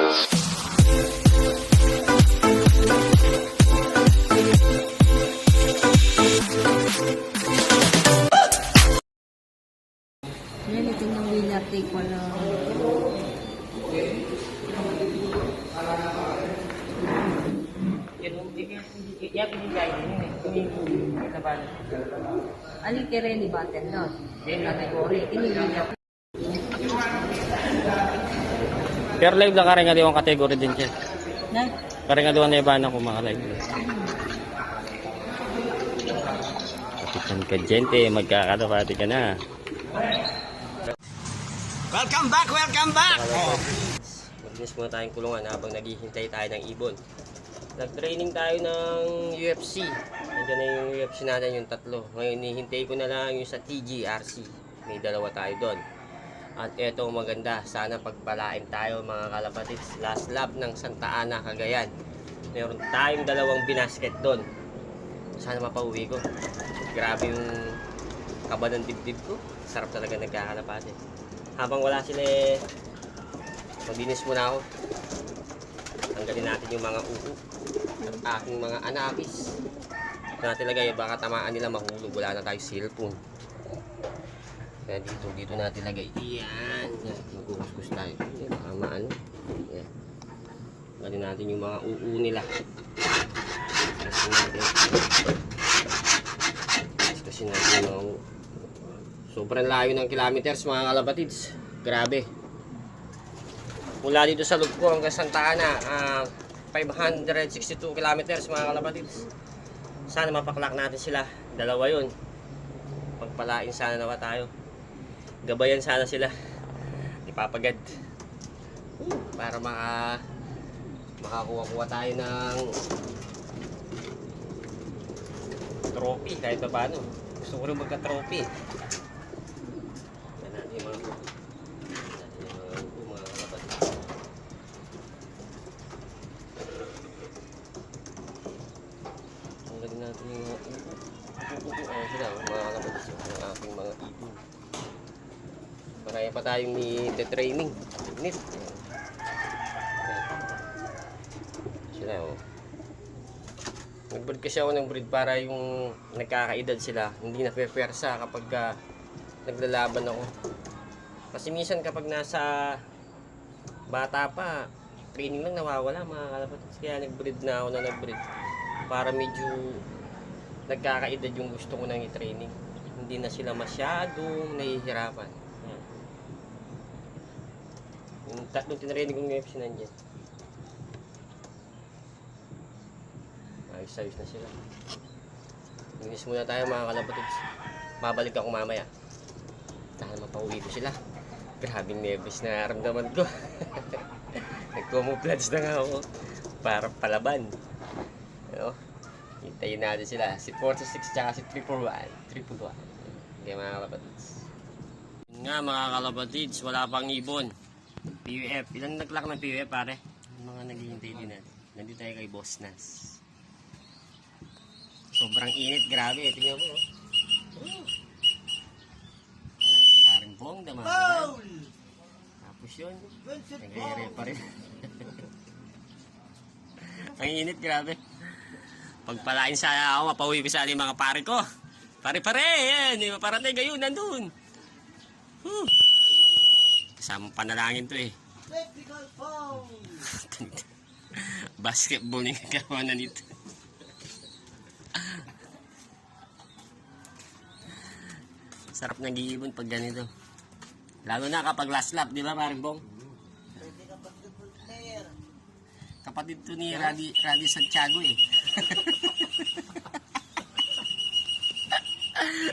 Yan, ito ng winner take ko lang. Ali Kereni Battle Not. Then category. Ini winner. Pero live lang karang aliwang kategory din siya. Na? Karang aliwang na iba na kung maka-live. Kapitan ka, gente. Magkakatapati ka na. Welcome back! Welcome back! Mag-miss muna tayong kulungan habang naghihintay tayo ng ibon. Nag-training tayo ng UFC. Nandiyan na yung UFC natin, yung tatlo. Ngayon, hihintay ko na lang yung sa TGRC. May dalawa tayo doon. At eto maganda, sana pagpalain tayo mga kalapatids. Last lap ng Santa Ana, Cagayan. Meron tayong dalawang binasket doon. Sana mapauwi ko. Grabe yung kaba ng dibdib ko. Sarap talaga nagkakalapati. Habang wala sila maglinis muna ako. Tanggalin natin yung mga upo at aking mga anapis. Ito natin lagay, baka tamaan nila mahulog. Wala na tayo cellphone. Kaya dito natin lagay. Yan. Mag-uuskus tayo. Yan, baka maano. Yan. Tanggalin natin yung mga upo nila. Kasi natin yung mga upo. Sobrang layo ng kilometers mga kalapatids. Grabe. Mula dito sa Lugco hanggang Santa Ana, 562 kilometers mga kalapatids. Sana mapaklak natin sila. Dalawa yun. Pagpalain sana nawa tayo. Gabayan sana sila. Ipapagad. Para makakuha-kuha tayo ng trophy kahit pa paano. Gusto ko rin magka-trophy. Natin yung mga kalapatids ng aking mga ibon. Marami pa tayong ni-training. Init. Sila nag-breed kasi ako ng breed para yung nagkakaedad sila hindi na pe-persa kapag naglalaban ako. Kasi minsan kapag nasa bata pa, training lang nawawala mga kalapatids. Kaya nag-breed na ako na nag-breed para medyo nagkakaedad yung gusto ko nang i-training. Hindi na sila masyadong nahihirapan. Yung tatlong tinraining kong UFC nandiyan. Ayos-ayos na sila. Linis muna tayo mga kalapatids. Babalik ako mamaya. Sana mapauwi ko sila. Grabing nervous na naramdaman ko. Nag-camouflage na nga ako para palaban. Ano? Hintayin natin sila. Si 426 tsaka si 341. Okay mga kalapatids. Yun nga mga kalapatids, wala pang ibon. PUF. Ilan naglak ng PUF pare? Yung mga naghihintay din natin. Nandito tayo kay Boss Nas. Sobrang init, grabe. Tingnan mo. Si paring Bong naman. Tapos yun. Nag-re-re pa rin. Ang init, grabe. Pagpalain sana ako, mapauwi ko sana yung mga pare ko. Pare-pare, yan. Yung parating gayon, nandun. Kasama panalangin to eh. Basketball yung kagawa na nito. Sarap ng giibon pag ganito. Lalo na kapag last lap, di ba paring Bong? Kapatid to ni Radi Santiago eh.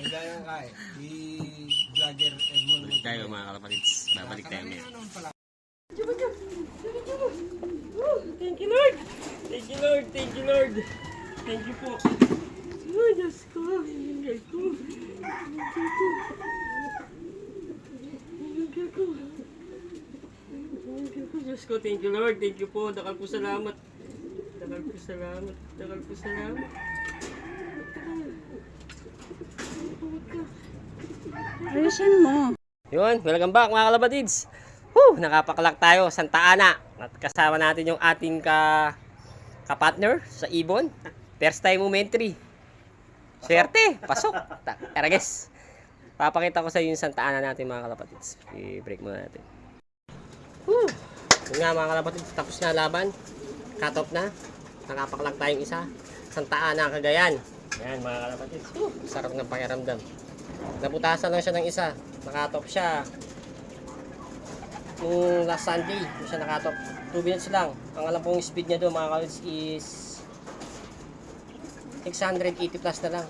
Kaya kay vlogger Edmond. Balik tayo mga kalapatids. Babalik tayo ngayon. Thank you Lord! Thank you Lord! Thank you Lord! Thank you po! Oh, Diyos ko! Thank you! Diyos ko, thank you Lord, thank you po, dakal po salamat. Dakal po salamat, dakal po salamat. Ayusin mo. Yun, welcome back mga kalapatids. Woo, nakapakalak tayo, Santa Ana. At kasama natin yung ating ka-partner sa ibon. First time entry. Swerte, pasok. Tara guys. Papakita ko sa inyo yung Santa Ana natin mga kalapatids. I-break muna natin. Woo! Yun nga mga kalapatids, tapos na laban. Cut off na. Nakapaklak tayong isa. Santa Ana, Cagayan. Yan mga kalapatids. Sarap ng pakiramdam. Naputasan lang siya ng isa. Nakatop siya. Nung last Sunday, siya nakatop. 2 minutes lang. Ang alam kong speed niya doon mga kalapatids is 680 plus na lang.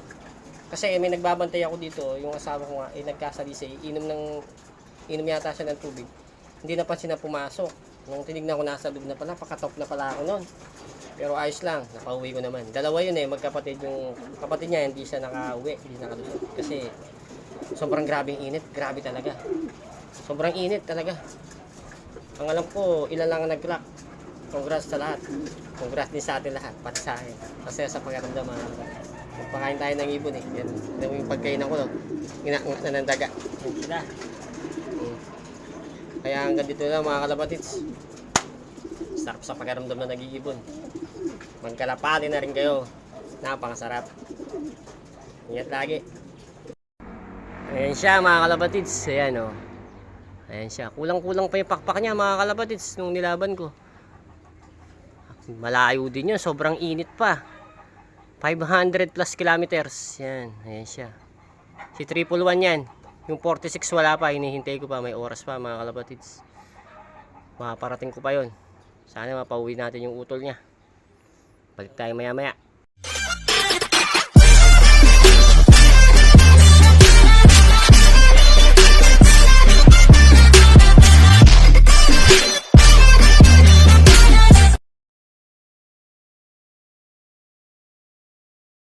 Kasi may nagbabantay ako dito, yung asawa ko nga ay nagkasalisay, inom yata siya ng tubig. Hindi napansin na pumasok. Nung tinignan ko nasa loob na pala, pakatop na pala ako noon. Pero ayos lang, napauwi ko naman. Dalawa yun magkapatid. Yung kapatid niya hindi siya nakauwi, hindi nakalusot. Kasi sobrang grabing init, grabe talaga. Sobrang init talaga. Ang alam ko, ilan lang ang nag-clock. Congrats sa lahat. Congrats din sa atin lahat, pati sa akin. Kasi sa pakiramdam, magpakain tayo ng ibon Yan, yung pagkainan ko, ina-ngat na ng daga. Yan sila. Kaya hanggang dito lang mga kalapatids. Sarap sa pakiramdam na nag-iibon. Magkalapati na rin kayo. Napakasarap. Ingat lagi. Ayan siya mga kalapatids. Ayan o. Ayan siya. Kulang-kulang pa yung pakpak niya mga kalapatids nung nilaban ko. Malayo din yun. Sobrang init pa. 500 plus kilometers. Yan. Ayan siya. Si 111 yan. Yung 46 wala pa. Hinihintay ko pa. May oras pa mga kalapatids. Makaparating ko pa yon. Sana mapauwi natin yung utol niya. Balik tayo maya maya.